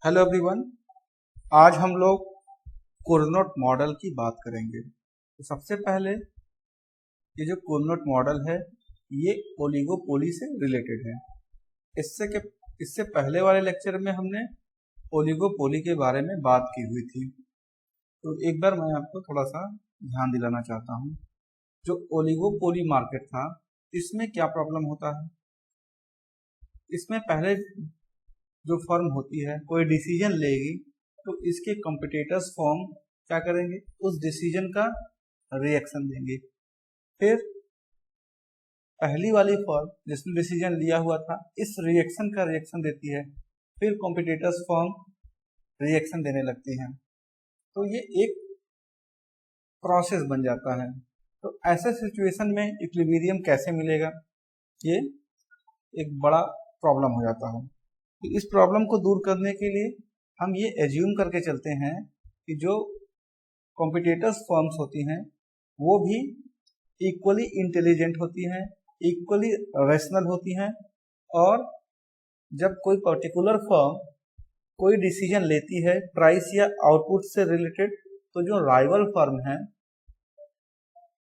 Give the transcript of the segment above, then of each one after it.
Hello everyone. आज हम लोग कोर्नोट मॉडल की बात करेंगे। तो सबसे पहले ये जो कोर्नोट मॉडल है ये ओलिगोपोली से रिलेटेड है। इससे पहले वाले लेक्चर में हमने ओलिगोपोली के बारे में बात की हुई थी। तो एक बार मैं आपको थोड़ा सा ध्यान दिलाना चाहता हूँ। जो ओलिगोपोली मार्केट था इसमें क्या प्रॉब्लम होता है, इसमें पहले जो फर्म होती है कोई डिसीजन लेगी तो इसके कॉम्पिटिटर्स फर्म क्या करेंगे, उस डिसीजन का रिएक्शन देंगे। फिर पहली वाली फर्म जिसने डिसीजन लिया हुआ था इस रिएक्शन का रिएक्शन देती है, फिर कॉम्पिटिटर्स फर्म रिएक्शन देने लगती हैं। तो ये एक प्रोसेस बन जाता है। तो ऐसे सिचुएशन में इक्विलिब्रियम कैसे मिलेगा, ये एक बड़ा प्रॉब्लम हो जाता है। तो इस प्रॉब्लम को दूर करने के लिए हम ये एज्यूम करके चलते हैं कि जो कॉम्पिटिटर्स फर्म्स होती हैं वो भी इक्वली इंटेलिजेंट होती हैं, इक्वली रैशनल होती हैं, और जब कोई पर्टिकुलर फर्म कोई डिसीजन लेती है प्राइस या आउटपुट से रिलेटेड, तो जो राइवल फर्म है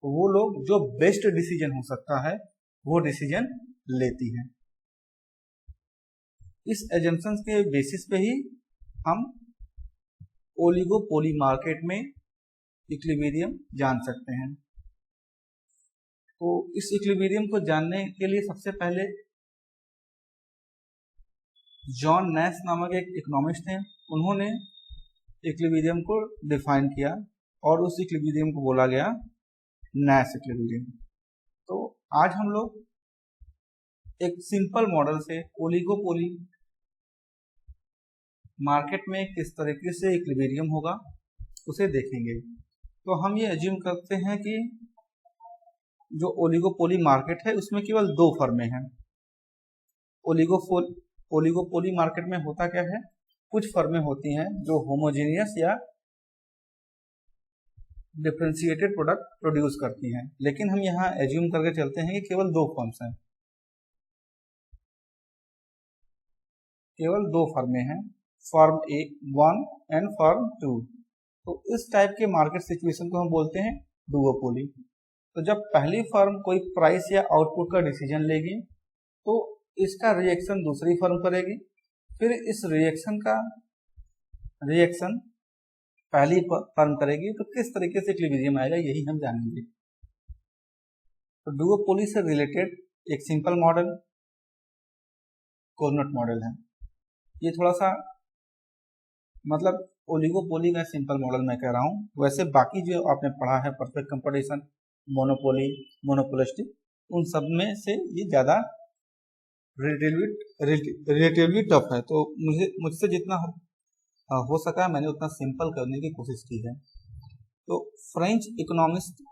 वो लोग जो बेस्ट डिसीजन हो सकता है वो डिसीजन लेती हैं। इस एजम्पशंस के बेसिस पे ही हम ओलिगोपोली मार्केट में इक्विलिब्रियम जान सकते हैं। तो इस इक्विलिब्रियम को जानने के लिए सबसे पहले जॉन नैश नामक एक इकोनॉमिस्ट हैं, उन्होंने इक्विलिब्रियम को डिफाइन किया और उस इक्विलिब्रियम को बोला गया नैश इक्विलिब्रियम। तो आज हम लोग एक सिंपल मॉडल से ओलिगोपोली मार्केट में किस तरीके से इक्विलिब्रियम होगा उसे देखेंगे। तो हम ये एज्यूम करते हैं कि जो ओलिगोपोली मार्केट है उसमें केवल दो फर्में हैं। ओलिगोपोली मार्केट में होता क्या है, कुछ फर्में होती हैं जो होमोजेनियस या डिफरेंशिएटेड प्रोडक्ट प्रोड्यूस करती हैं, लेकिन हम यहाँ एज्यूम करके चलते हैं कि केवल दो फर्म्स हैं, केवल दो फर्में हैं, फर्म ए 1 एंड फर्म 2। तो इस टाइप के मार्केट सिचुएशन को हम बोलते हैं डुओपोली। तो जब पहली फर्म कोई प्राइस या आउटपुट का डिसीजन लेगी तो इसका रिएक्शन दूसरी फर्म करेगी, फिर इस रिएक्शन का रिएक्शन पहली फर्म करेगी। तो किस तरीके से इक्विलिब्रियम आएगा यही हम जानेंगे। तो डुओपोली से रिलेटेड एक सिंपल मॉडल कोर्नोट मॉडल है। ये थोड़ा सा मतलब ओलिगोपोली का सिंपल मॉडल मैं कह रहा हूँ, वैसे बाकी जो आपने पढ़ा है परफेक्ट कंपटीशन, मोनोपोली, मोनोपोलिस्टिक, उन सब में से ये ज़्यादा रिलेटिवली टफ है। तो मुझसे जितना हो सका मैंने उतना सिंपल करने की कोशिश की है। तो फ्रेंच इकोनॉमिस्ट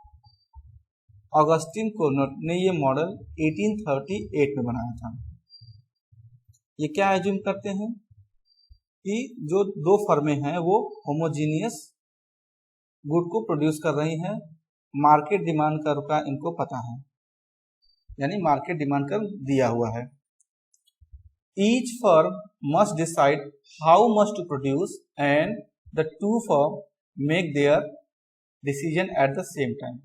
ऑगस्टिन कोर्नोट ने ये मॉडल 1838 में बनाया था। ये क्या एज्यूम करते हैं कि जो दो फर्में हैं वो होमोजीनियस गुड को प्रोड्यूस कर रही हैं, मार्केट डिमांड कर्व का इनको पता है, यानी मार्केट डिमांड कर्व दिया हुआ है। Each firm must decide how much to produce and the two firm make their decision at the same time.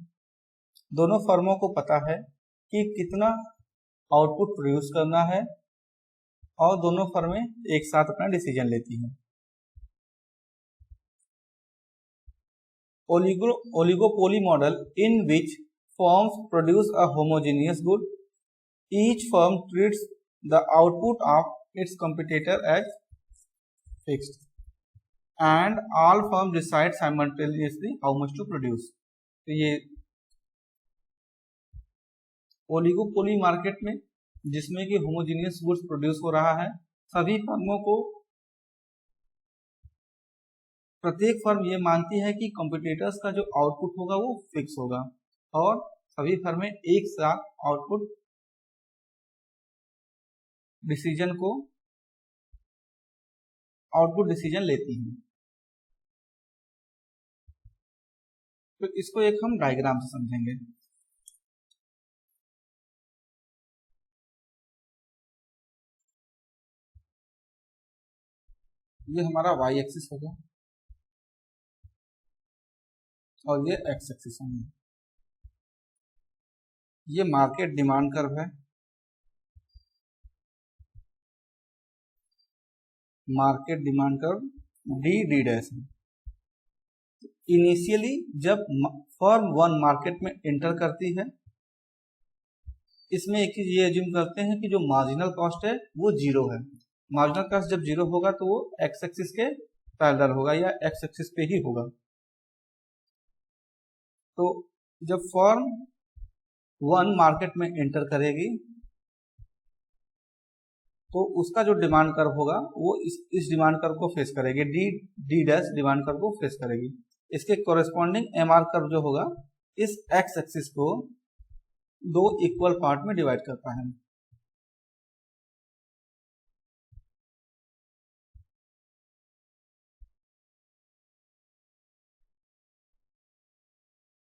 दोनों फर्मों को पता है कि कितना आउटपुट प्रोड्यूस करना है और दोनों फर्में एक साथ अपना डिसीजन लेती हैं। Oligopoly model in which firms produce a homogeneous good, each firm treats the output of its competitor as fixed and all firms decide simultaneously how much to produce। तो ये ओलिगोपोली मार्केट में जिसमें कि homogeneous goods produce हो रहा है, सभी फर्मों को प्रत्येक फर्म ये मानती है कि कॉम्पिटिटर्स का जो आउटपुट होगा वो फिक्स होगा और सभी फर्में एक साथ आउटपुट डिसीजन लेती हैं। तो इसको एक हम डायग्राम से समझेंगे। ये हमारा वाई एक्सिस हो गया और ये एक्स एक्सिस है। ये मार्केट डिमांड कर्व है, market demand curve D D dash है। इनिशियली जब फर्म वन मार्केट में एंटर करती है, इसमें एक चीज ये एज्यूम करते हैं कि जो मार्जिनल कॉस्ट है वो जीरो है। मार्जिनल कॉस्ट जब जीरो होगा तो वो एक्स एक्सिस के पैरेलल होगा या एक्स एक्सिस पे ही होगा। तो जब फर्म वन मार्केट में एंटर करेगी तो उसका जो डिमांड कर्व होगा वो इस डिमांड कर्व को फेस करेगी, D D dash demand curve को फेस करेगी। इसके कोरेस्पॉन्डिंग एमआर कर्व जो होगा इस एक्स एक्सिस को दो इक्वल पार्ट में डिवाइड करता है।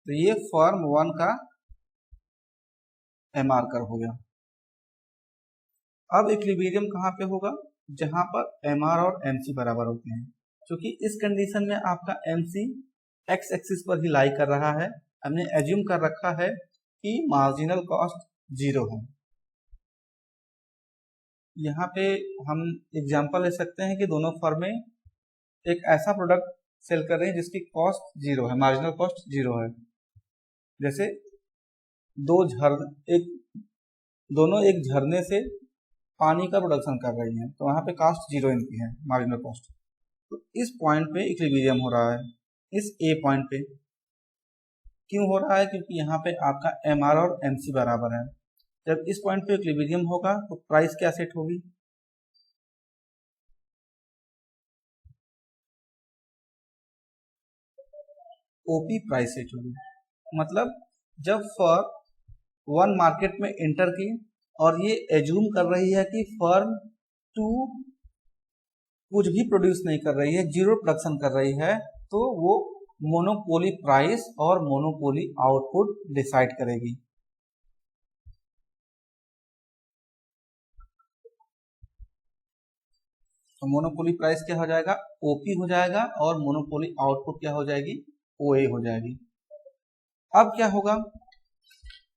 तो ये फर्म वन का एमआर कर्व हो गया। अब इक्विलिब्रियम कहाँ पे होगा? जहां पर एमआर और एमसी बराबर होते हैं। क्योंकि इस कंडीशन में आपका एमसी एक्स एक्सिस पर ही लाई कर रहा है, हमने एज्यूम कर रखा है कि मार्जिनल कॉस्ट जीरो है। यहाँ पे हम एग्जांपल ले सकते हैं कि दोनों फर्में एक ऐसा प्रोडक्ट सेल कर रही हैं जिसकी कॉस्ट जीरो है, मार्जिनल कॉस्ट जीरो है। जैसे दोनों एक झरने से पानी का प्रोडक्शन कर रही हैं, तो वहां पे कॉस्ट जीरो इनकी है, मार्जिनल कॉस्ट। तो इस पॉइंट पे इक्विलिब्रियम हो रहा है, इस ए पॉइंट पे। क्यों हो रहा है? क्योंकि यहाँ पे आपका एमआर और एमसी बराबर है। जब इस पॉइंट पे इक्विलिब्रियम होगा तो प्राइस क्या सेट होगी? ओपी प्राइस सेट होगी। मतलब जब फर्म वन मार्केट में एंटर की और ये एज्यूम कर रही है कि फर्म टू कुछ भी प्रोड्यूस नहीं कर रही है, जीरो प्रोडक्शन कर रही है, तो वो मोनोपोली प्राइस और मोनोपोली आउटपुट डिसाइड करेगी। तो मोनोपोली प्राइस क्या हो जाएगा? ओपी हो जाएगा और मोनोपोली आउटपुट क्या हो जाएगी? ओए हो जाएगी। अब क्या होगा?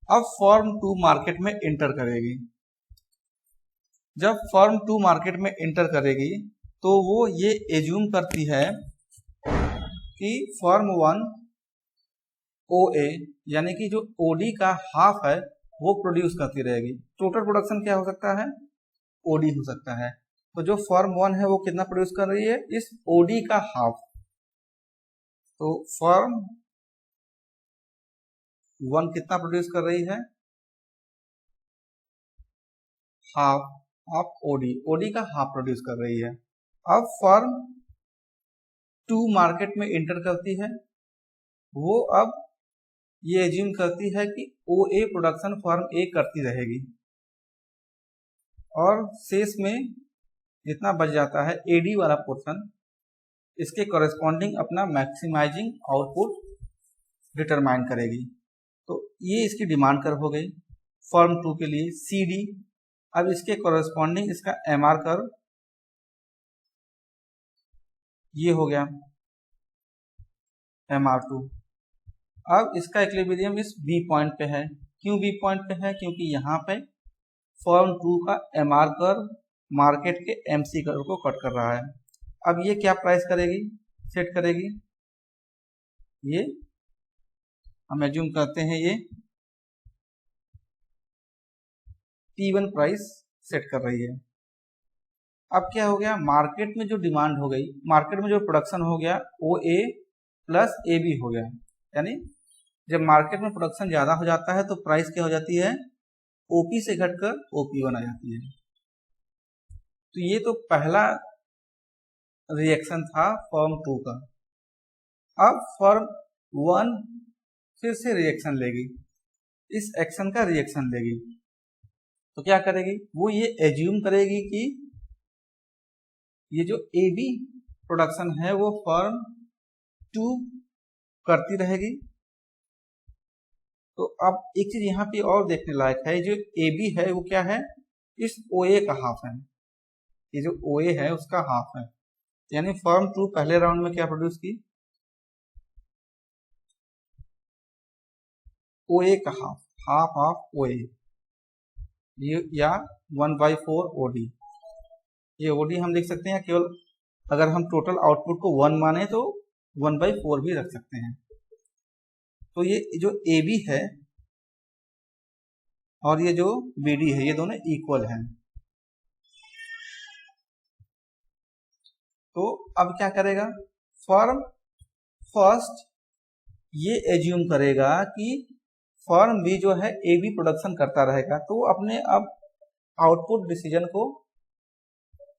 अब फर्म टू मार्केट में एंटर करेगी। जब फर्म टू मार्केट में एंटर करेगी तो वो ये एज्यूम करती है कि फर्म वन ओए यानी कि जो ओडी का हाफ है वो प्रोड्यूस करती रहेगी। टोटल प्रोडक्शन क्या हो सकता है? ओडी हो सकता है। तो जो फर्म वन है वो कितना प्रोड्यूस कर रही है? इस ओडी का हाफ। तो फर्म वन कितना प्रोड्यूस कर रही है? हाफ ऑफ ओडी, ओडी का हाफ प्रोड्यूस कर रही है। अब फर्म टू मार्केट में एंटर करती है, वो अब ये एज्यूम करती है कि ओ ए प्रोडक्शन फर्म ए करती रहेगी और शेष में जितना बच जाता है एडी वाला पोर्शन, इसके कॉरेस्पॉन्डिंग अपना मैक्सिमाइजिंग आउटपुट डिटरमाइन करेगी। तो ये इसकी डिमांड कर्व हो गई फर्म टू के लिए, सी डी। अब इसके कॉरेस्पॉन्डिंग इसका एमआर कर्व ये हो गया एमआर टू। अब इसका इक्विलिब्रियम इस बी पॉइंट पे है। क्यों बी पॉइंट पे है? क्योंकि यहाँ पे फर्म टू का एमआर कर्व मार्केट के एमसी कर्व को कट कर रहा है। अब ये क्या प्राइस करेगी? सेट करेगी, ये हम एज्यूम करते हैं ये T1 प्राइस सेट कर रही है। अब क्या हो गया? मार्केट में जो डिमांड हो गई, मार्केट में जो प्रोडक्शन हो गया ओ ए प्लस ए बी हो गया। यानी जब मार्केट में प्रोडक्शन ज्यादा हो जाता है तो प्राइस क्या हो जाती है? ओपी से घटकर ओपी वन आ जाती है। तो ये तो पहला रिएक्शन था फर्म टू का। अब फर्म वन फिर से रिएक्शन लेगी, इस एक्शन का रिएक्शन लेगी। तो क्या करेगी? वो ये एज्यूम करेगी कि ये जो ए बी प्रोडक्शन है वो फर्म टू करती रहेगी। तो अब एक चीज यहाँ पे और देखने लायक है, जो ए बी है वो क्या है? इस ओ ए का हाफ है। ये जो ओ ए है उसका हाफ है। यानी फर्म 2 पहले राउंड में क्या प्रोड्यूस की, OA का हाफ ऑफ OA, या 1/4 OD। ये OD हम लिख सकते हैं, केवल अगर हम टोटल आउटपुट को 1 माने तो 1/4 भी रख सकते हैं। तो ये जो AB है और ये जो BD है, ये दोनों इक्वल हैं। तो अब क्या करेगा फर्म फर्स्ट, ये एज्यूम करेगा कि फर्म B जो है AB प्रोडक्शन करता रहेगा, तो अपने अब आउटपुट डिसीजन को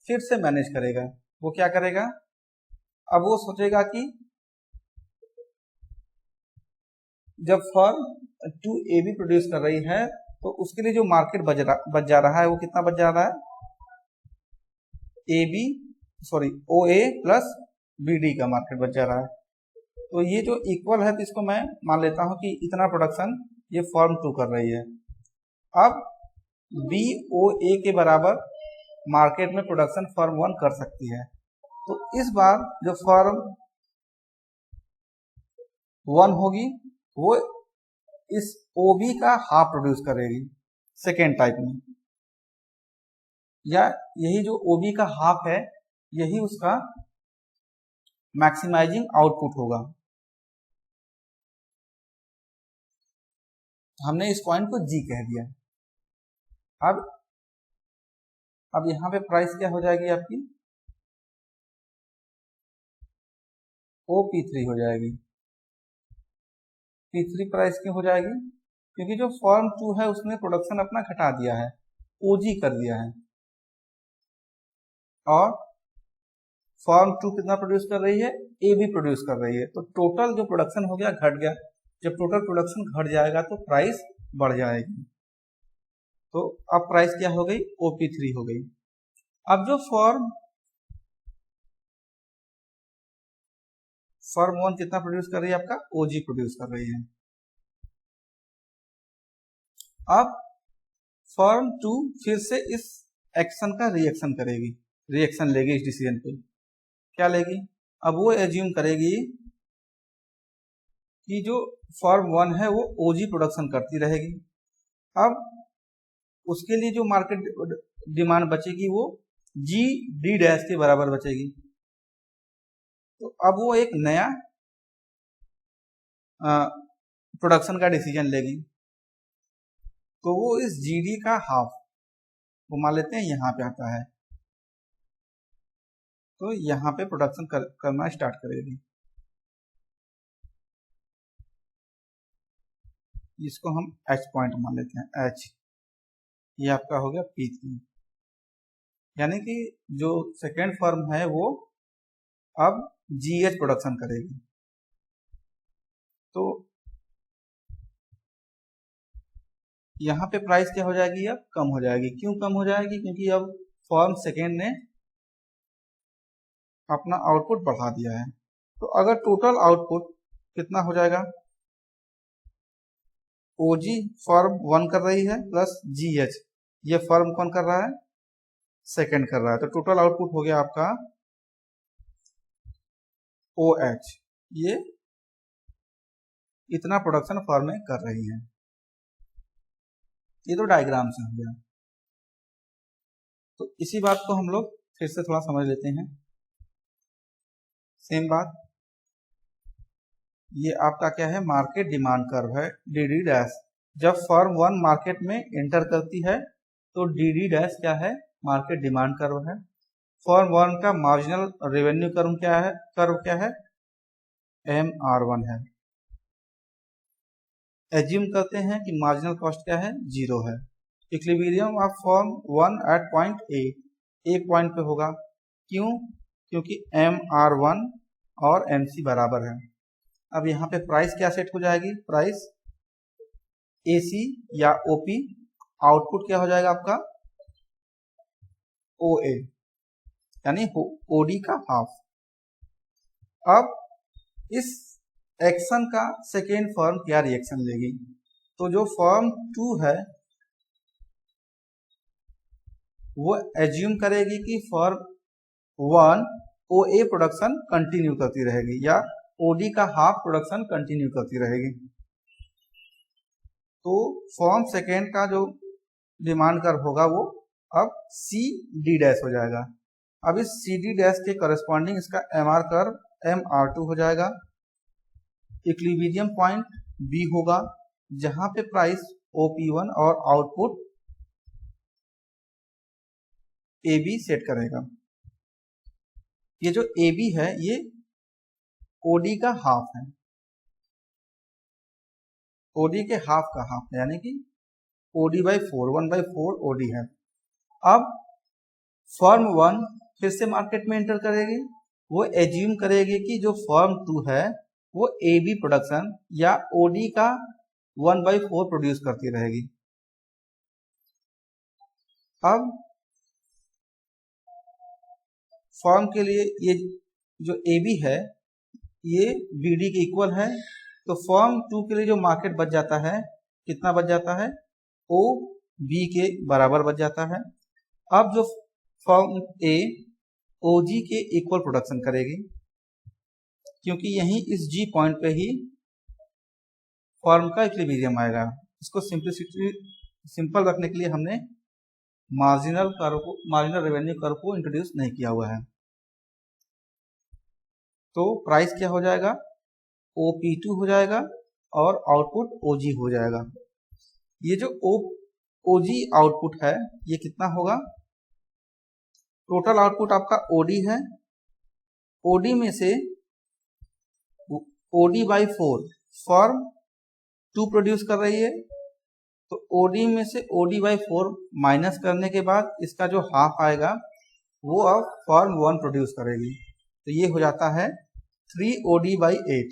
फिर से मैनेज करेगा। वो क्या करेगा, अब वो सोचेगा कि जब फर्म 2 AB प्रोड्यूस कर रही है तो उसके लिए जो मार्केट बच जा रहा है वो कितना बच जा रहा है, OA प्लस BD का मार्केट बच जा रहा है। तो ये जो इक्वल है तो इसको मैं मान लेता हूं कि इतना प्रोडक्शन ये फर्म 2 कर रही है। अब BOA के बराबर मार्केट में प्रोडक्शन फर्म 1 कर सकती है। तो इस बार जो फर्म 1 होगी वो इस OB का हाफ प्रोड्यूस करेगी सेकेंड टाइप में, या यही जो OB का हाफ है यही उसका मैक्सिमाइजिंग आउटपुट होगा। हमने इस पॉइंट को G कह दिया। अब यहां पे प्राइस क्या हो जाएगी आपकी, OP3 हो जाएगी। P3 प्राइस क्यों हो जाएगी, क्योंकि जो फर्म 2 है उसने प्रोडक्शन अपना घटा दिया है, OG कर दिया है, और फर्म 2 कितना प्रोड्यूस कर रही है, AB प्रोड्यूस कर रही है। तो टोटल जो प्रोडक्शन हो गया घट गया। जब टोटल प्रोडक्शन घट जाएगा तो प्राइस बढ़ जाएगी। तो अब प्राइस क्या हो गई, OP3 हो गई। अब जो फर्म 1 कितना प्रोड्यूस कर रही है, आपका OG प्रोड्यूस कर रही है। अब फर्म 2 फिर से इस एक्शन का रिएक्शन लेगी इस डिसीजन पे। क्या लेगी, अब वो एज्यूम करेगी कि जो फर्म 1 है वो OG प्रोडक्शन करती रहेगी। अब उसके लिए जो मार्केट डिमांड बचेगी वो GD डैश के बराबर बचेगी। तो अब वो एक नया प्रोडक्शन का डिसीजन लेगी। तो वो इस GD का हाफ, वो मान लेते हैं यहाँ पे आता है, तो यहाँ पे प्रोडक्शन करना स्टार्ट करेगी। जिसको हम H पॉइंट मान लेते हैं, H, ये आपका हो गया P3। यानी कि जो सेकेंड फर्म है वो अब GH प्रोडक्शन करेगी। तो यहाँ पे प्राइस क्या हो जाएगी, अब कम हो जाएगी। क्यों कम हो जाएगी, क्योंकि अब फर्म सेकेंड ने अपना आउटपुट बढ़ा दिया है। तो अगर टोटल आउटपुट कितना हो जाएगा, OG फर्म 1 कर रही है प्लस GH, ये फर्म कौन कर रहा है, सेकेंड कर रहा है। तो टोटल आउटपुट हो गया आपका OH। ये इतना प्रोडक्शन फर्में कर रही हैं। ये तो डायग्राम से हो गया। तो इसी बात को हम लोग फिर से थोड़ा समझ लेते हैं। सेम बात, ये आपका क्या है, मार्केट डिमांड कर्व है DD डैश। जब फर्म 1 मार्केट में एंटर करती है तो DD डैश क्या है, मार्केट डिमांड कर्व है। फर्म 1 का मार्जिनल रेवेन्यू कर्व क्या है, MR1 है। एज्यूम करते हैं कि मार्जिनल कॉस्ट क्या है, 0 है। Equilibrium of firm 1 at point A point पे होगा। क्यों, क्योंकि MR1 और MC बराबर है। अब यहाँ पे प्राइस क्या सेट हो जाएगी, प्राइस AC या OP, आउटपुट क्या हो जाएगा आपका OA, यानी OD का हाफ। अब इस एक्शन का सेकेंड फर्म क्या रिएक्शन लेगी, तो जो फर्म 2 है वो एज्यूम करेगी कि फर्म 1 ओ ए प्रोडक्शन कंटिन्यू करती रहेगी या ओडी का हाफ प्रोडक्शन कंटिन्यू करती रहेगी। तो फर्म सेकेंड का जो डिमांड कर्व होगा वो अब सी डी डैश हो जाएगा। अब इस सी डी डैश के करस्पॉन्डिंग इसका M R curve M R two हो जाएगा। इक्विलिब्रियम पॉइंट बी होगा जहां पे प्राइस OP1 और आउटपुट AB सेट करेगा। ये जो AB है ये OD का हाफ है, OD के हाफ का हाफ है, यानी कि OD/4 1/4 OD है। अब फर्म 1 फिर से मार्केट में एंटर करेगी, वो एज्यूम करेगी कि जो फर्म 2 है वो AB प्रोडक्शन या OD का 1/4 प्रोड्यूस करती रहेगी। अब फर्म के लिए ये जो AB है ये BD के इक्वल है, तो फर्म 2 के लिए जो मार्केट बच जाता है कितना बच जाता है, OB के बराबर बच जाता है। अब जो फर्म A OG के इक्वल प्रोडक्शन करेगी, क्योंकि यहीं इस G पॉइंट पे ही फर्म का इक्विलिब्रियम आएगा। इसको सिंपल रखने के लिए हमने मार्जिनल रेवेन्यू कर्व को इंट्रोड्यूस नहीं किया हुआ है। तो प्राइस क्या हो जाएगा, OP2 हो जाएगा और आउटपुट OG हो जाएगा। ये जो OG आउटपुट है ये कितना होगा, टोटल आउटपुट आपका OD है, OD में से OD/4 फर्म 2 प्रोड्यूस कर रही है, तो OD में से OD/4 माइनस करने के बाद इसका जो हाफ आएगा वो अब फर्म 1 प्रोड्यूस करेगी, तो ये हो जाता है 3OD/8,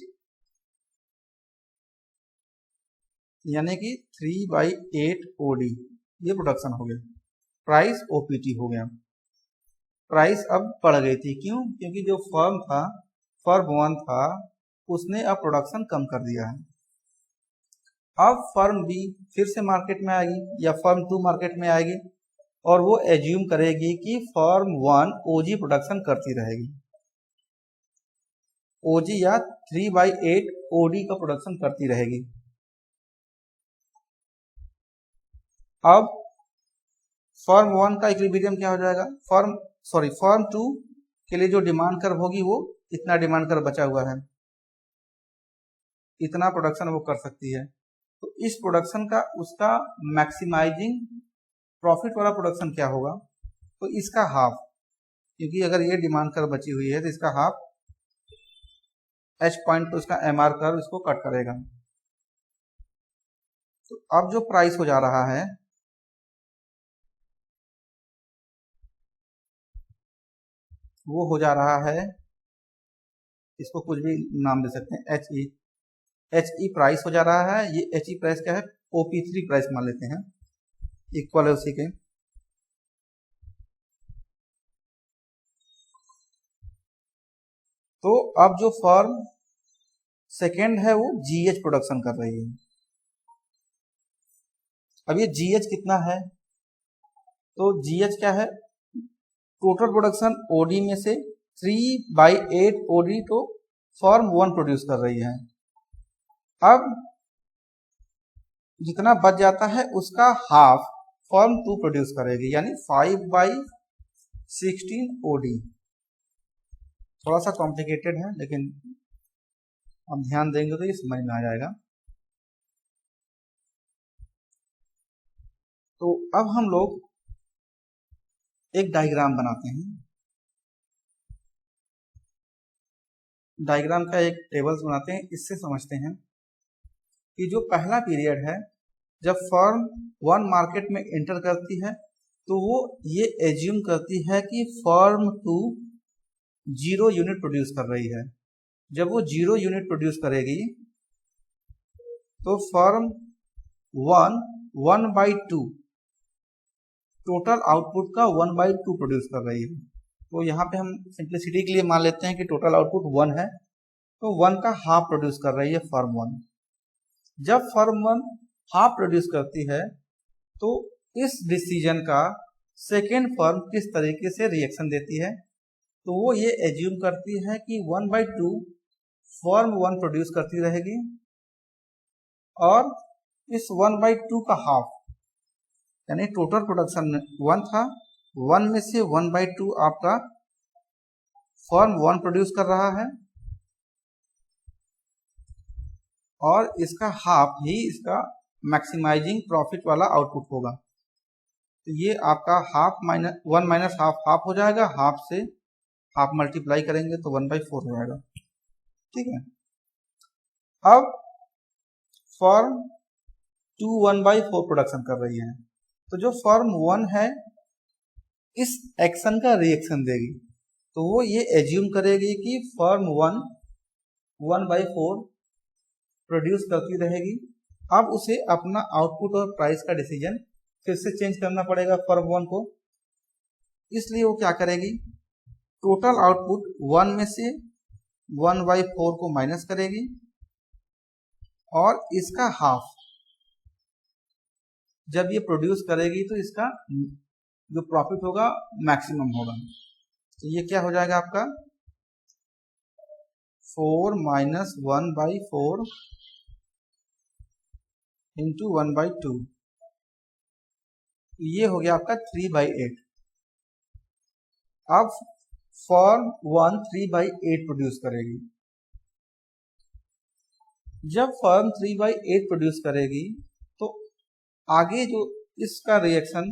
यानी कि 3/8 OD ये प्रोडक्शन हो गया। प्राइस OPT हो गया। प्राइस अब बढ़ गई थी, क्यों, क्योंकि जो फर्म 1 था उसने अब प्रोडक्शन कम कर दिया है। अब फर्म B फिर से मार्केट में आएगी या फर्म 2 मार्केट में आएगी और वो एज्यूम करेगी कि फर्म 1 OG प्रोडक्शन करती रहेगी, OG या 3/8 OD का प्रोडक्शन करती रहेगी। अब फर्म 1 का इक्विलिब्रियम क्या हो जाएगा, फर्म 2 के लिए जो डिमांड कर्व होगी वो इतना डिमांड कर्व बचा हुआ है, इतना प्रोडक्शन वो कर सकती है। तो इस प्रोडक्शन का उसका मैक्सिमाइजिंग प्रॉफिट वाला प्रोडक्शन क्या होगा, तो इसका हाफ, क्योंकि अगर ये डिमांड कर्व बची हुई है तो इसका हाफ H पॉइंट पे उसका MR कर्व इसको कट करेगा। तो अब जो प्राइस हो जा रहा है वो हो जा रहा है, इसको कुछ भी नाम दे सकते हैं, HE प्राइस हो जा रहा है। ये HE प्राइस क्या है, OP3 प्राइस मान लेते हैं, इक्वल है उसी के। तो अब जो फर्म सेकेंड है वो GH प्रोडक्शन कर रही है। अब ये GH कितना है, तो GH क्या है, टोटल प्रोडक्शन OD में से 3/8 OD तो फर्म 1 प्रोड्यूस कर रही है। अब जितना बच जाता है उसका हाफ फर्म 2 प्रोड्यूस करेगी, यानी 5/16 OD। थोड़ा सा कॉम्प्लिकेटेड है लेकिन हम ध्यान देंगे तो ये समझ में आ जाएगा। तो अब हम लोग एक डायग्राम बनाते हैं। डायग्राम का एक टेबल्स बनाते हैं, इससे समझते हैं कि जो पहला पीरियड है जब फर्म 1 मार्केट में एंटर करती है तो वो ये एज्यूम करती है कि फर्म 2 0 यूनिट प्रोड्यूस कर रही है। जब वो 0 यूनिट प्रोड्यूस करेगी तो फर्म 1 1/2 टोटल आउटपुट का 1/2 प्रोड्यूस कर रही है। तो यहाँ पे हम सिंप्लिसिटी के लिए मान लेते हैं कि टोटल आउटपुट 1 है, तो 1 का हाफ प्रोड्यूस कर रही है फर्म 1। जब फर्म 1 हाफ प्रोड्यूस करती है तो इस डिसीजन का सेकेंड फर्म किस तरीके से रिएक्शन देती है, तो वो ये एज्यूम करती है कि 1/2 फॉर्म 1 प्रोड्यूस करती रहेगी और इस 1/2 का हाफ, यानी टोटल प्रोडक्शन 1 था, 1 में से 1/2 आपका फॉर्म 1 प्रोड्यूस कर रहा है और इसका हाफ ही इसका मैक्सिमाइजिंग प्रॉफिट वाला आउटपुट होगा। तो ये आपका half minus 1 minus half half हो जाएगा, हाफ से हाफ मल्टीप्लाई करेंगे तो 1/4 हो जाएगा। ठीक है, अब फॉर्म 2 1/4 प्रोडक्शन कर रही है, तो जो फॉर्म 1 है इस एक्शन का रिएक्शन देगी, तो वो ये एज्यूम करेगी कि फॉर्म 1 1/4 प्रोड्यूस करती रहेगी। अब उसे अपना आउटपुट और प्राइस का डिसीजन फिर से चेंज करना पड़ेगा फॉर्म 1 को, इसलिए वो क्या करेगी, टोटल आउटपुट 1 में से 1/4 को माइनस करेगी और इसका हाफ जब ये प्रोड्यूस करेगी तो इसका जो प्रॉफिट होगा मैक्सिमम होगा। तो ये क्या हो जाएगा आपका 4 माइनस 1/4 इंटू 1/2, ये हो गया आपका 3/8। अब फॉर्म 1 3/8 प्रोड्यूस करेगी। जब फॉर्म 3/8 प्रोड्यूस करेगी तो आगे जो इसका रिएक्शन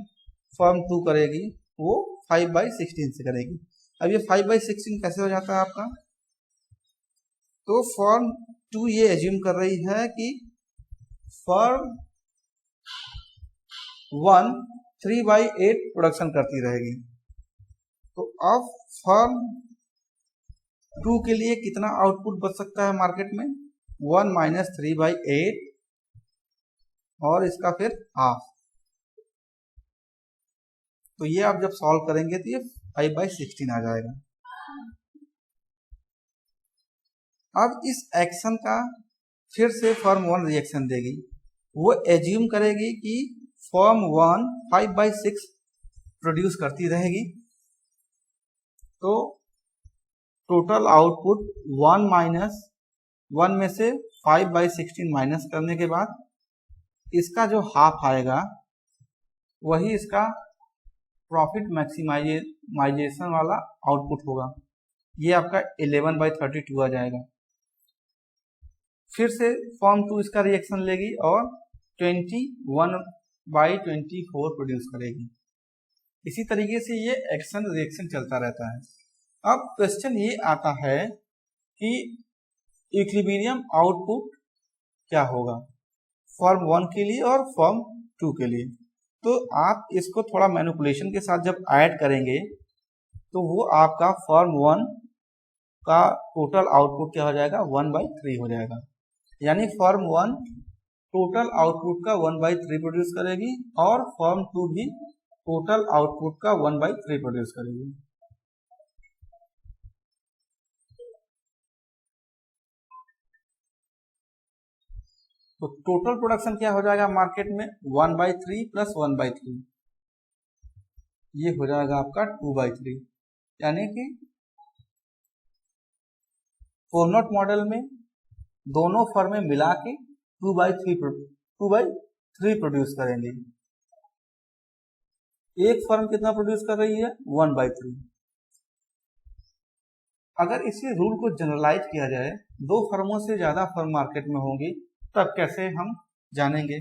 फॉर्म 2 करेगी वो 5/16 से करेगी। अब ये 5/16 कैसे हो जाता है आपका, तो फॉर्म 2 ये एज्यूम कर रही है कि फॉर्म 1 3/8 प्रोडक्शन करती रहेगी। तो अब फॉर्म 2 के लिए कितना आउटपुट बच सकता है मार्केट में, 1 माइनस 3/8 और इसका फिर हाफ। तो ये आप जब सॉल्व करेंगे तो ये 5/16 आ जाएगा। अब इस एक्शन का फिर से फॉर्म 1 रिएक्शन देगी, वो एज्यूम करेगी कि फॉर्म 1 5/6 प्रोड्यूस करती रहेगी। तो टोटल आउटपुट 1 माइनस 1 में से 5/16 माइनस करने के बाद इसका जो हाफ आएगा वही इसका प्रॉफिट मैक्सिमाइजेशन वाला आउटपुट होगा। ये आपका 11/32 आ जाएगा। फिर से फॉर्म 2 इसका रिएक्शन लेगी और 21/24 प्रोड्यूस करेगी। इसी तरीके से ये एक्शन रिएक्शन चलता रहता है। अब क्वेश्चन ये आता है कि इक्विलिब्रियम आउटपुट क्या होगा फॉर्म 1 के लिए और फॉर्म 2 के लिए। तो आप इसको थोड़ा मैनिपुलेशन के साथ जब ऐड करेंगे तो वो आपका फॉर्म 1 का टोटल आउटपुट क्या हो जाएगा, 1/3 हो जाएगा। यानी फॉर्म 1 टोटल आउटपुट का 1/3 प्रोड्यूस करेगी और फॉर्म 2 भी टोटल आउटपुट का 1/3 प्रोड्यूस करेगी। तो टोटल प्रोडक्शन क्या हो जाएगा मार्केट में, 1/3 प्लस 1/3, ये हो जाएगा आपका 2/3। यानी कि कोर्नोट मॉडल में दोनों फर्में मिला के 2/3 प्रोड्यूस करेंगे। एक फर्म कितना प्रोड्यूस कर रही है, 1/3। अगर इसी रूल को जनरलाइज किया जाए, दो फर्मों से ज्यादा फर्म मार्केट में होंगी तब कैसे हम जानेंगे।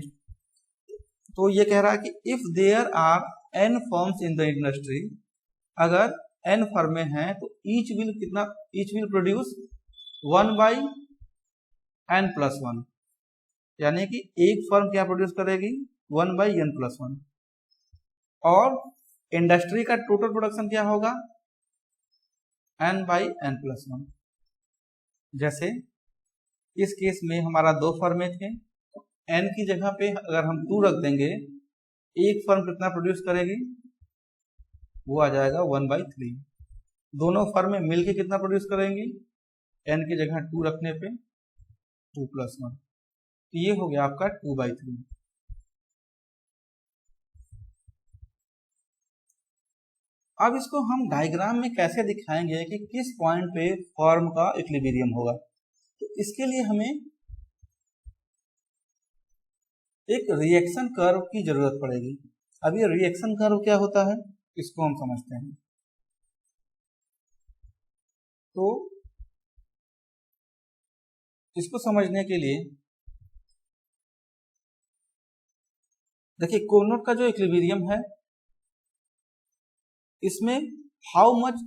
तो ये कह रहा है कि if there are n firms in the industry, अगर n फर्में हैं तो ईच विल प्रोड्यूस 1/n+1, यानी कि एक फर्म क्या प्रोड्यूस करेगी, 1/n+1। और इंडस्ट्री का टोटल प्रोडक्शन क्या होगा, n/n+1। जैसे इस केस में हमारा दो फर्में थे, तो n की जगह पे अगर हम 2 रख देंगे, एक फर्म कितना प्रोड्यूस करेगी, वो आ जाएगा 1/3। दोनों फर्में मिलके कितना प्रोड्यूस करेंगी, n की जगह 2 रखने पे 2+1, ये हो गया आपका 2/3। अब इसको हम डायग्राम में कैसे दिखाएंगे कि किस पॉइंट पे फॉर्म का इक्विलिब्रियम होगा। तो इसके लिए हमें एक रिएक्शन कर्व की जरूरत पड़ेगी। अब ये रिएक्शन कर्व क्या होता है इसको हम समझते हैं। तो इसको समझने के लिए देखिए कोर्नोट का जो इक्विलिब्रियम है इसमें how much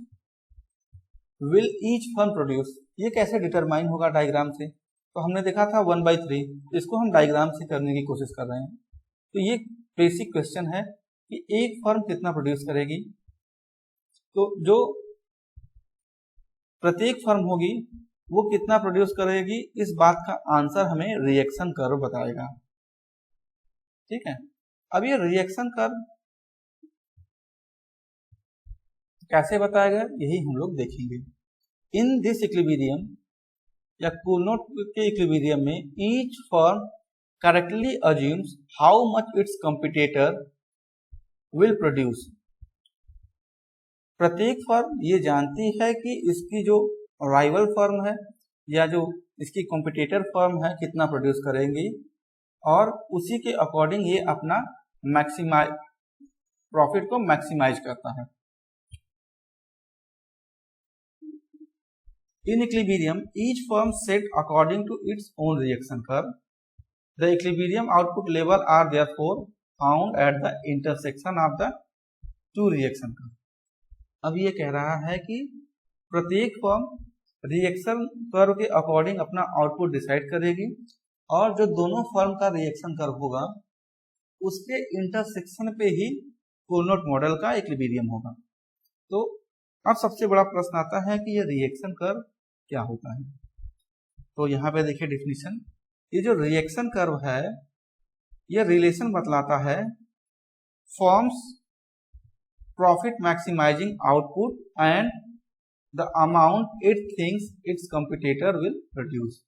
will each firm produce, ये कैसे डिटरमाइन होगा डायग्राम से। तो हमने देखा था 1/3, इसको हम डायग्राम से करने की कोशिश कर रहे हैं। तो ये बेसिक क्वेश्चन है कि एक फर्म कितना प्रोड्यूस करेगी। तो जो प्रत्येक फर्म होगी वो कितना प्रोड्यूस करेगी, इस बात का आंसर हमें रिएक्शन कर्व बताएगा। ठीक है, अब ये रिएक्शन कर्व कैसे बताएगा यही हम लोग देखेंगे। इन दिस इक्विलिब्रियम या कोर्नोट के इक्विलिब्रियम में each firm correctly assumes how much it's competitor will produce. प्रत्येक फर्म ये जानती है कि इसकी जो राइवल फर्म है या जो इसकी कॉम्पिटिटर फर्म है कितना प्रोड्यूस करेंगी, और उसी के अकॉर्डिंग ये अपना प्रॉफिट को मैक्सिमाइज करता है। In equilibrium, each firm set according to its own reaction curve. The equilibrium output level are therefore found at the intersection of the two reaction curve. अब ये कह रहा है कि प्रत्येक फर्म रिएक्शन कर्व के अकॉर्डिंग अपना आउटपुट डिसाइड करेगी और जो दोनों फर्म का रिएक्शन कर्व होगा उसके इंटरसेक्शन पे ही कोर्नोट मॉडल का इक्विलिब्रियम होगा। तो अब सबसे बड़ा प्रश्न आता है कि ये रिएक्शन कर्व क्या होता है। तो यहाँ पे देखिए डिफिनीशन, ये जो रिएक्शन कर्व है ये रिलेशन बतलाता है firm's profit maximizing output and the amount it thinks its competitor will produce.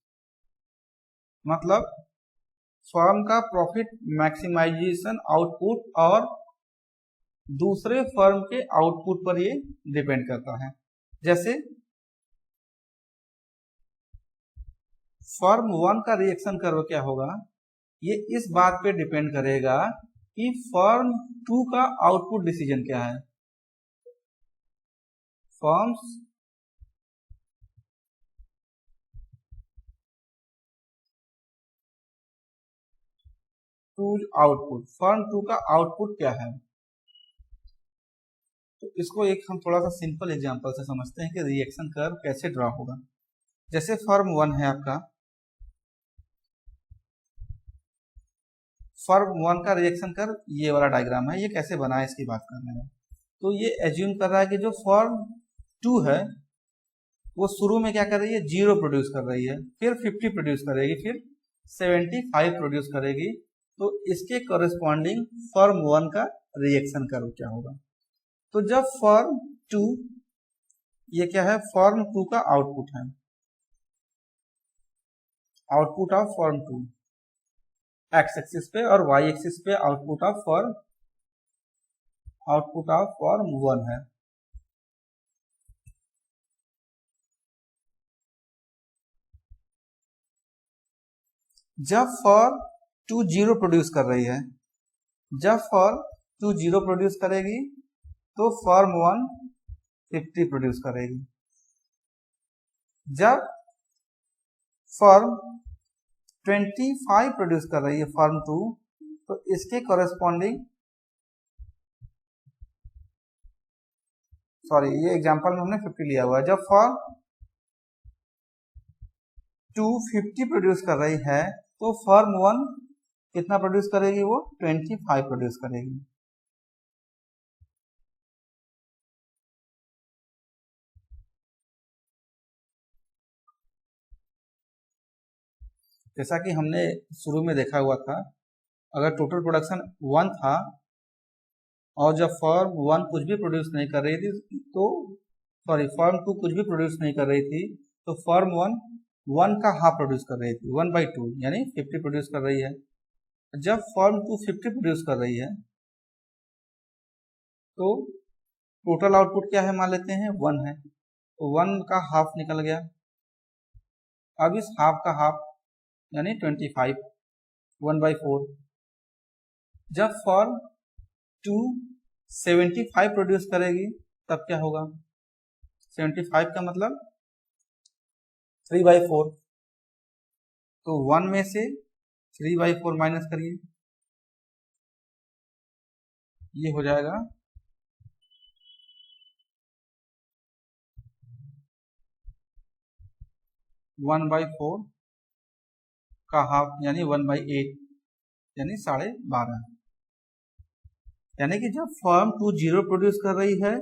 मतलब फर्म का प्रॉफिट मैक्सिमाइजेशन आउटपुट और दूसरे फर्म के आउटपुट पर ये डिपेंड करता है। जैसे फर्म 1 का रिएक्शन कर्व क्या होगा, ये इस बात पे डिपेंड करेगा कि फर्म 2 का आउटपुट डिसीजन क्या है। फर्म्स आउटपुट, फर्म 2 का आउटपुट क्या है। तो इसको एक हम थोड़ा सा सिंपल एग्जांपल से समझते हैं कि रिएक्शन कर्व कैसे ड्रा होगा। जैसे फर्म 1 है आपका, फर्म 1 का रिएक्शन कर्व ये वाला डायग्राम है, ये कैसे बना है इसकी बात कर रहे हैं। तो ये एज्यूम कर रहा है कि जो फर्म 2 है वो शुरू में क्या कर रही है, 0 प्रोड्यूस कर रही है, फिर 50 प्रोड्यूस करेगी, फिर 75 प्रोड्यूस करेगी। तो इसके कॉरेस्पॉन्डिंग फर्म 1 का रिएक्शन कर्व क्या होगा। तो जब फर्म 2, ये क्या है, फर्म 2 का आउटपुट है, output of firm 2 x axis पे और वाई एक्सिस पे आउटपुट ऑफ फर्म 1 है। जब फर्म 2 0 प्रोड्यूस कर रही है, जब फर्म 2 0 प्रोड्यूस करेगी तो फर्म 1 50 प्रोड्यूस करेगी। जब फर्म 25 प्रोड्यूस कर रही है फर्म 2, तो इसके कॉरेस्पॉन्डिंग, सॉरी ये एग्जांपल में हमने 50 लिया हुआ है। जब फर्म 2 50 प्रोड्यूस कर रही है तो फर्म 1 कितना प्रोड्यूस करेगी, वो 25 प्रोड्यूस करेगी। जैसा कि हमने शुरू में देखा हुआ था, अगर टोटल प्रोडक्शन 1 था और जब फर्म 1 कुछ भी प्रोड्यूस नहीं कर रही थी तो फर्म 2 कुछ भी प्रोड्यूस नहीं कर रही थी तो फर्म 1 का हाफ प्रोड्यूस कर रही थी, 1/2 यानी 50 प्रोड्यूस कर रही है। जब फर्म 2 50 प्रोड्यूस कर रही है तो टोटल आउटपुट क्या है मान लेते हैं 1 है, तो 1 का हाफ निकल गया। अब इस हाफ का हाफ यानी 25 1/4। जब फर्म 275 प्रोड्यूस करेगी तब क्या होगा, 75 का मतलब 3/4, तो 1 में से 3/4 माइनस करिए, ये हो जाएगा 1/4 का हाफ यानी 1/8 यानी 12.5। यानी कि जब फर्म 2 0 प्रोड्यूस कर रही है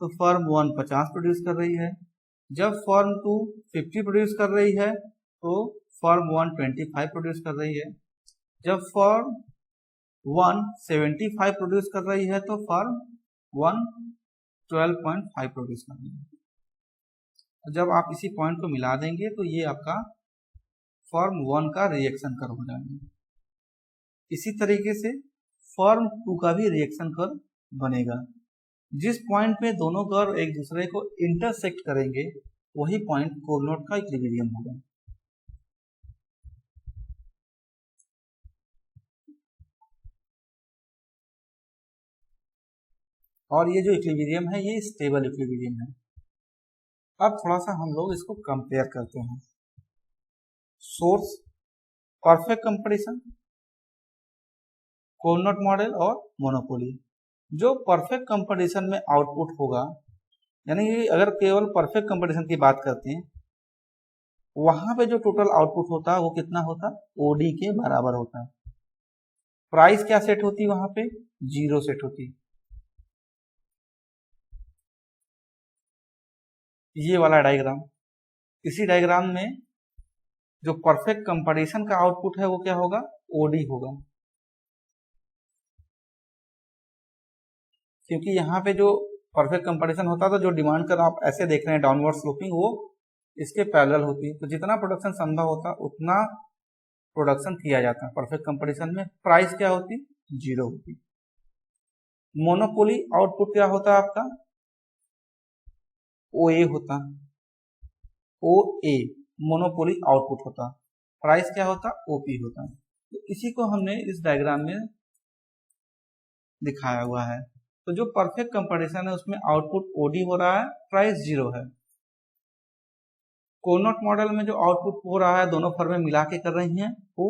तो फर्म 1 50 प्रोड्यूस कर रही है, जब फर्म 2 50 प्रोड्यूस कर रही है तो फर्म 1 25 प्रोड्यूस कर रही है, जब फर्म 1 75 प्रोड्यूस कर रही है तो फर्म 1 12.5 प्रोड्यूस कर रही है। जब आप इसी पॉइंट को मिला देंगे तो ये आपका फर्म 1 का रिएक्शन कर्व हो जाएगा। इसी तरीके से फर्म 2 का भी रिएक्शन कर्व बनेगा। जिस पॉइंट पे दोनों कर्व एक दूसरे को इंटरसेक्ट करेंगे वही पॉइंट कोरनोट का इक्विलिब्रियम होगा। और ये जो इक्विलिब्रियम है ये स्टेबल इक्विलिब्रियम है। अब थोड़ा सा हम लोग इसको कंपेयर करते हैं। सोर्स, परफेक्ट कंपैरिजन, कोरनोट मॉडल और मोनोपोली। जो परफेक्ट कंपैरिजन में आउटपुट होगा, यानी कि अगर केवल परफेक्ट कंपैरिजन की बात करते हैं वहां पे जो टोटल आउटपुट होता है वो कितना होता है, ओडी के बराबर होता है। प्राइस क्या सेट होती है वहां पे, 0 सेट होती। ये वाला डायग्राम, इसी डायग्राम में जो परफेक्ट कंपैरिजन का आउटपुट है वो क्या होगा, ओडी होगा, क्योंकि यहाँ पे जो परफेक्ट कंपैरिजन होता था, जो डिमांड कर आप ऐसे देख रहे हैं डाउनवर्ड स्लोपिंग, वो इसके पैरेलल होती है। तो जितना प्रोडक्शन संभव होता उतना प्रोडक्शन किया जाता है परफेक्ट कंपैरिजन में। प्राइस क्या होती, 0 होती। मोनोपोली आउटपुट क्या होता है आपका, ओए होता, ओए मोनोपोली आउटपुट होता। प्राइस क्या होता, ओपी होता। तो इसी को हमने इस डायग्राम में दिखाया हुआ है। तो जो परफेक्ट कंपैरिजन है उसमें आउटपुट ओडी हो रहा है, प्राइस 0 है। कोरनोट मॉडल में जो आउटपुट हो रहा है दोनों फर्में मिला के कर रही हैं वो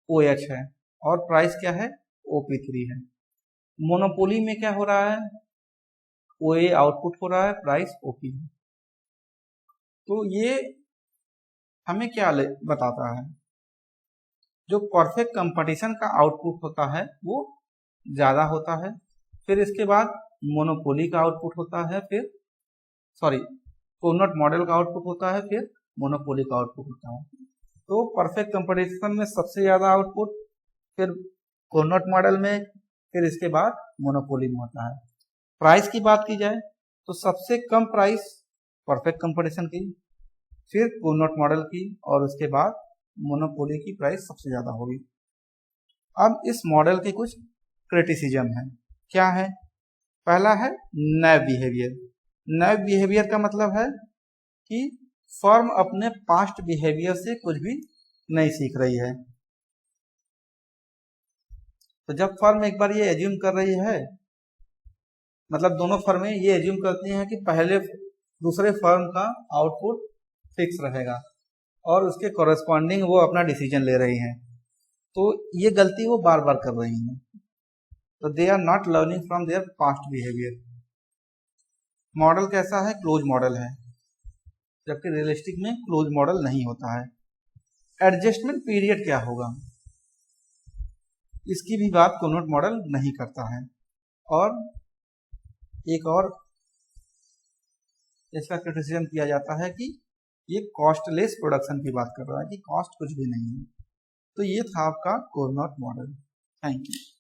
OH है और प्राइस क्या है, OP3 है। मोनोपोली में क्या हो रहा है, OA आउटपुट हो रहा है, प्राइस OP है। तो ये हमें क्या बताता है, जो परफेक्ट कंपटीशन का आउटपुट होता है वो ज्यादा होता है, फिर इसके बाद मोनोपोली का आउटपुट होता है, फिर कोरनोट मॉडल का आउटपुट होता है, फिर मोनोपोली का आउटपुट होता है। तो परफेक्ट कंपटीशन में सबसे ज्यादा आउटपुट, फिर कोरनोट मॉडल में, फिर इसके बाद मोनोपोली में होता है। प्राइस की बात की जाए तो सबसे कम प्राइस परफेक्ट कंपटीशन की, फिर कोरनोट मॉडल की, और उसके बाद मोनोपोली की प्राइस सबसे ज्यादा होगी। अब इस मॉडल के कुछ क्रिटिसिज्म है। क्या है, पहला है नैव बिहेवियर। नैव बिहेवियर का मतलब है कि फर्म अपने पास्ट बिहेवियर से कुछ भी नहीं सीख रही है। तो जब फर्म एक बार ये एज्यूम कर रही है, मतलब दोनों फर्में ये एज्यूम करती हैं कि पहले दूसरे फर्म का आउटपुट फिक्स रहेगा और उसके कॉरेस्पॉन्डिंग वो अपना डिसीजन ले रही हैं, तो ये गलती वो बार बार कर रही हैं। तो they are not learning from their past behaviour. Model कैसा है, क्लोज मॉडल है, जबकि रियलिस्टिक में क्लोज मॉडल नहीं होता है। एडजस्टमेंट पीरियड क्या होगा, इसकी भी बात कोरनोट मॉडल नहीं करता है। और एक और इसका क्रिटिसिज्म किया जाता है कि ये कॉस्टलेस प्रोडक्शन की बात कर रहा है, कि कॉस्ट कुछ भी नहीं है। तो ये था आपका कोरनोट मॉडल। Thank you.